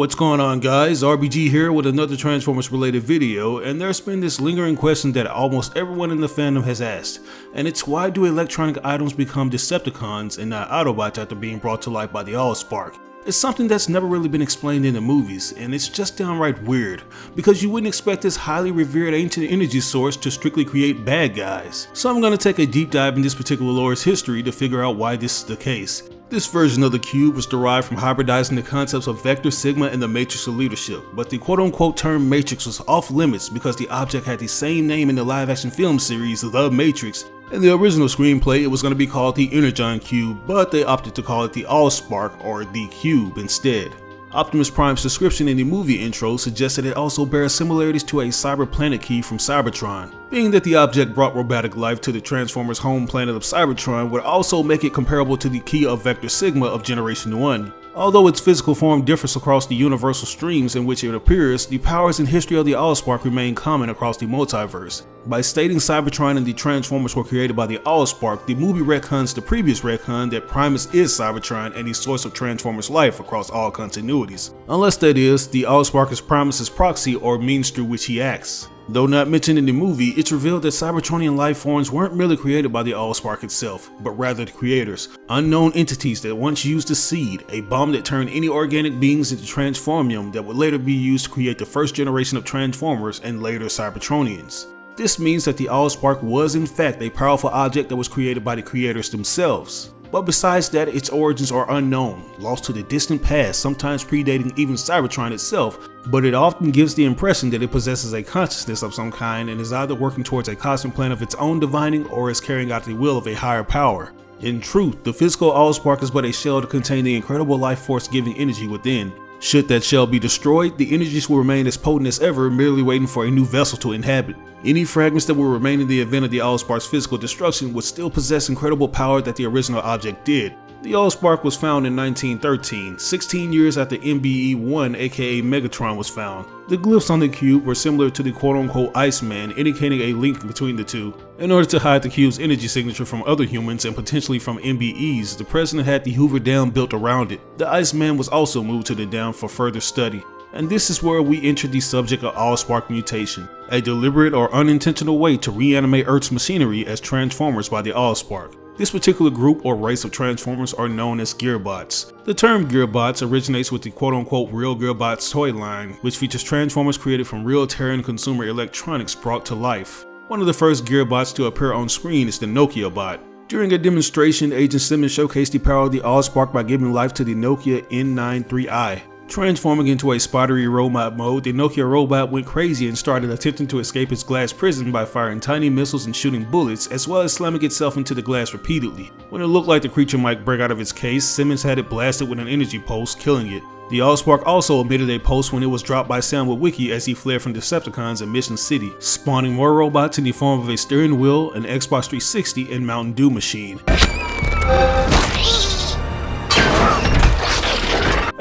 What's going on, guys? RBG here with another Transformers related video, and there's been this lingering question that almost everyone in the fandom has asked, and it's why do electronic items become Decepticons and not Autobots after being brought to life by the Allspark? It's something that's never really been explained in the movies, and it's just downright weird, because you wouldn't expect this highly revered ancient energy source to strictly create bad guys. So I'm going to take a deep dive in this particular lore's history to figure out why this is the case. This version of the cube was derived from hybridizing the concepts of vector, sigma, and the matrix of leadership, but the quote-unquote term matrix was off limits because the object had the same name in the live-action film series The Matrix. In the original screenplay, it was going to be called the Energon Cube, but they opted to call it the Allspark or the Cube instead. Optimus Prime's description in the movie intro suggested it also bears similarities to a cyber planet key from Cybertron. Being that the object brought robotic life to the Transformers' home planet of Cybertron would also make it comparable to the key of Vector Sigma of Generation 1. Although its physical form differs across the universal streams in which it appears, the powers and history of the Allspark remain common across the multiverse. By stating Cybertron and the Transformers were created by the Allspark, the movie retcons the previous retcon that Primus is Cybertron and the source of Transformers life across all continuities. Unless that is, the Allspark is Primus's proxy or means through which he acts. Though not mentioned in the movie, it's revealed that Cybertronian life forms weren't merely created by the Allspark itself, but rather the creators, unknown entities that once used a seed, a bomb that turned any organic beings into transformium that would later be used to create the first generation of Transformers and later Cybertronians. This means that the Allspark was in fact a powerful object that was created by the creators themselves. But besides that, its origins are unknown, lost to the distant past, sometimes predating even Cybertron itself, but it often gives the impression that it possesses a consciousness of some kind and is either working towards a cosmic plan of its own divining or is carrying out the will of a higher power. In truth, the physical Allspark is but a shell to contain the incredible life force giving energy within. Should that shell be destroyed, the energies will remain as potent as ever, merely waiting for a new vessel to inhabit. Any fragments that will remain in the event of the Allspark's physical destruction would still possess incredible power that the original object did. The Allspark was found in 1913, 16 years after MBE-1 aka Megatron was found. The glyphs on the cube were similar to the quote-unquote Iceman, indicating a link between the two. In order to hide the cube's energy signature from other humans and potentially from MBEs, the president had the Hoover Dam built around it. The Iceman was also moved to the dam for further study. And this is where we enter the subject of Allspark mutation, a deliberate or unintentional way to reanimate Earth's machinery as Transformers by the Allspark. This particular group or race of Transformers are known as Gearbots. The term Gearbots originates with the quote-unquote real Gearbots toy line, which features Transformers created from real Terran consumer electronics brought to life. One of the first Gearbots to appear on screen is the Nokia bot. During a demonstration, Agent Simmons showcased the power of the Allspark by giving life to the Nokia N93i. Transforming into a spidery robot mode, the Nokia robot went crazy and started attempting to escape its glass prison by firing tiny missiles and shooting bullets, as well as slamming itself into the glass repeatedly. When it looked like the creature might break out of its case, Simmons had it blasted with an energy pulse, killing it. The Allspark also emitted a pulse when it was dropped by Sam Witwicky as he fled from Decepticons in Mission City, spawning more robots in the form of a steering wheel, an Xbox 360, and Mountain Dew machine.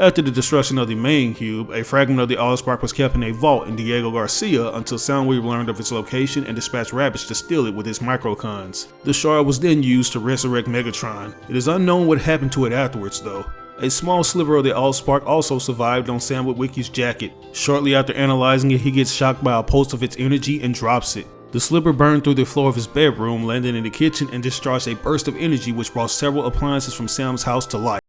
After the destruction of the main cube, a fragment of the Allspark was kept in a vault in Diego Garcia until Soundwave learned of its location and dispatched rabbits to steal it with his microcons. The shard was then used to resurrect Megatron. It is unknown what happened to it afterwards though. A small sliver of the Allspark also survived on Sam Witwicky's jacket. Shortly after analyzing it, he gets shocked by a pulse of its energy and drops it. The sliver burned through the floor of his bedroom, landing in the kitchen and discharged a burst of energy which brought several appliances from Sam's house to life.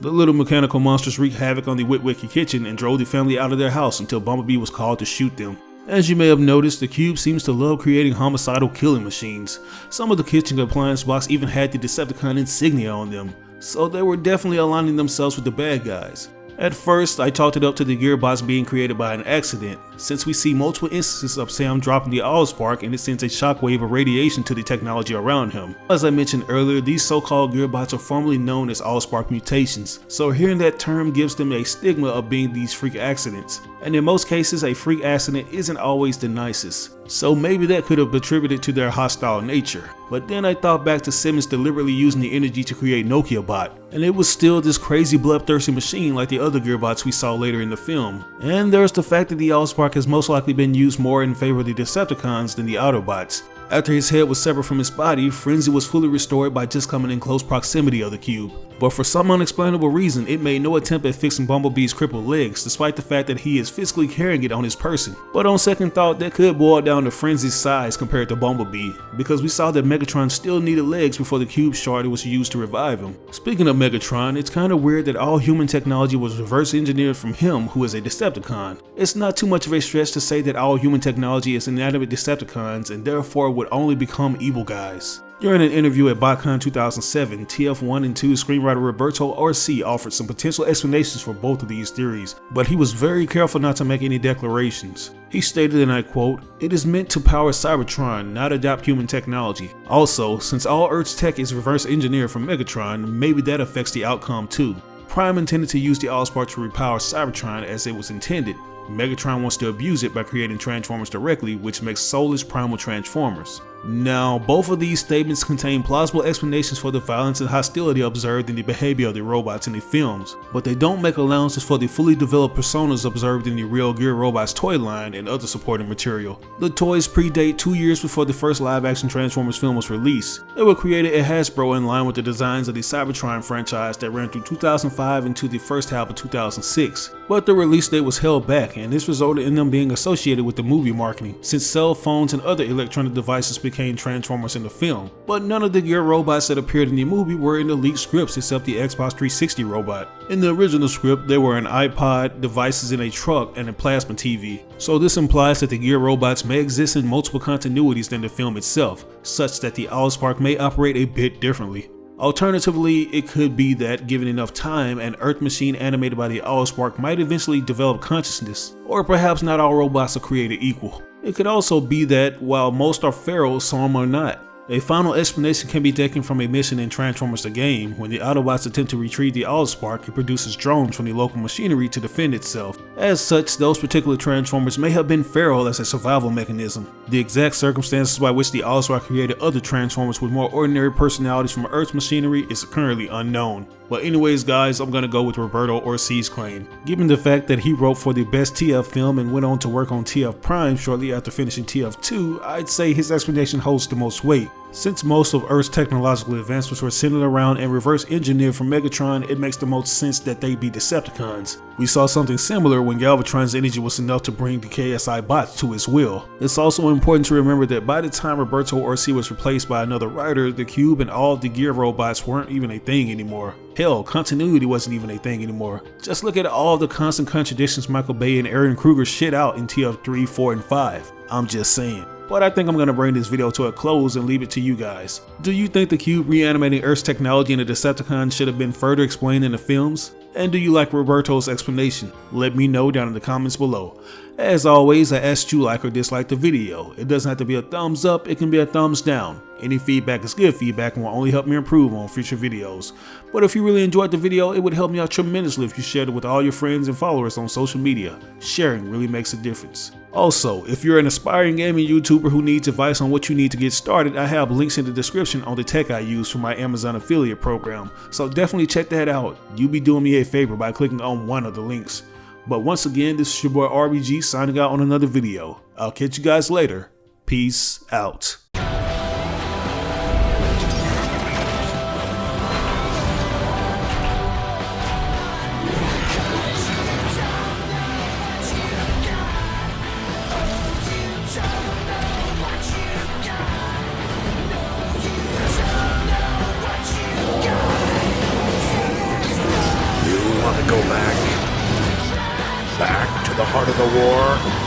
The little mechanical monsters wreaked havoc on the Witwicky kitchen and drove the family out of their house until Bumblebee was called to shoot them. As you may have noticed, the cube seems to love creating homicidal killing machines. Some of the kitchen appliance blocks even had the Decepticon insignia on them, so they were definitely aligning themselves with the bad guys. At first, I chalked it up to the Gearbots being created by an accident, since we see multiple instances of Sam dropping the Allspark and it sends a shockwave of radiation to the technology around him. As I mentioned earlier, these so-called Gearbots are formerly known as Allspark mutations, so hearing that term gives them a stigma of being these freak accidents. And in most cases, a freak accident isn't always the nicest. So maybe that could have attributed to their hostile nature. But then I thought back to Simmons deliberately using the energy to create Nokia Bot, and it was still this crazy bloodthirsty machine like the other Gearbots we saw later in the film. And there's the fact that the Allspark Allspark has most likely been used more in favor of the Decepticons than the Autobots. After his head was severed from his body, Frenzy was fully restored by just coming in close proximity of the cube. But for some unexplainable reason, it made no attempt at fixing Bumblebee's crippled legs, despite the fact that he is physically carrying it on his person. But on second thought, that could boil down to Frenzy's size compared to Bumblebee, because we saw that Megatron still needed legs before the cube shard was used to revive him. Speaking of Megatron, it's kinda weird that all human technology was reverse engineered from him, who is a Decepticon. It's not too much of a stretch to say that all human technology is inanimate Decepticons and therefore would only become evil guys. During an interview at BotCon 2007, TF1 and 2 screenwriter Roberto RC offered some potential explanations for both of these theories, but he was very careful not to make any declarations. He stated, and I quote, "It is meant to power Cybertron, not adopt human technology. Also, since all Earth's tech is reverse engineered from Megatron, maybe that affects the outcome too. Prime intended to use the Allspark to repower Cybertron as it was intended. Megatron wants to abuse it by creating Transformers directly, which makes soulless primal Transformers." Now, both of these statements contain plausible explanations for the violence and hostility observed in the behavior of the robots in the films, but they don't make allowances for the fully developed personas observed in the real Gearbots toy line and other supporting material. The toys predate 2 years before the first live-action Transformers film was released. They were created at Hasbro in line with the designs of the Cybertron franchise that ran through 2005 into the first half of 2006. But the release date was held back, and this resulted in them being associated with the movie marketing, since cell phones and other electronic devices became Transformers in the film. But none of the Gear robots that appeared in the movie were in the leaked scripts except the Xbox 360 robot. In the original script, they were an iPod, devices in a truck, and a plasma TV. So this implies that the Gear robots may exist in multiple continuities than the film itself, such that the Allspark may operate a bit differently. Alternatively, it could be that given enough time, an Earth machine animated by the Allspark might eventually develop consciousness, or perhaps not all robots are created equal. It could also be that while most are feral, some are not. A final explanation can be taken from a mission in Transformers the game. When the Autobots attempt to retrieve the Allspark, it produces drones from the local machinery to defend itself. As such, those particular Transformers may have been feral as a survival mechanism. The exact circumstances by which the Allspark created other Transformers with more ordinary personalities from Earth's machinery is currently unknown. But anyways guys, I'm gonna go with Roberto Orci's claim. Given the fact that he wrote for the best TF film and went on to work on TF Prime shortly after finishing TF2, I'd say his explanation holds the most weight. Since most of Earth's technological advancements were centered around and reverse engineered from Megatron, it makes the most sense that they be Decepticons. We saw something similar when Galvatron's energy was enough to bring the KSI bots to his will. It's also important to remember that by the time Roberto Orci was replaced by another writer, the Cube and all of the Gear robots weren't even a thing anymore. Hell, continuity wasn't even a thing anymore. Just look at all the constant contradictions Michael Bay and Aaron Kruger shit out in TF3, 4, and 5. I'm just saying. But I think I'm going to bring this video to a close and leave it to you guys. Do you think the Cube reanimating Earth's technology in the Decepticons should have been further explained in the films? And do you like Roberto's explanation? Let me know down in the comments below. As always, I asked you like or dislike the video. It doesn't have to be a thumbs up, it can be a thumbs down. Any feedback is good feedback and will only help me improve on future videos. But if you really enjoyed the video, it would help me out tremendously if you shared it with all your friends and followers on social media. Sharing really makes a difference. Also, if you're an aspiring gaming YouTuber who needs advice on what you need to get started, I have links in the description on the tech I use for my Amazon affiliate program, so definitely check that out. You'll be doing me a favor by clicking on one of the links. But once again, this is your boy RBG signing out on another video. I'll catch you guys later. Peace out. Go back to the heart of the war.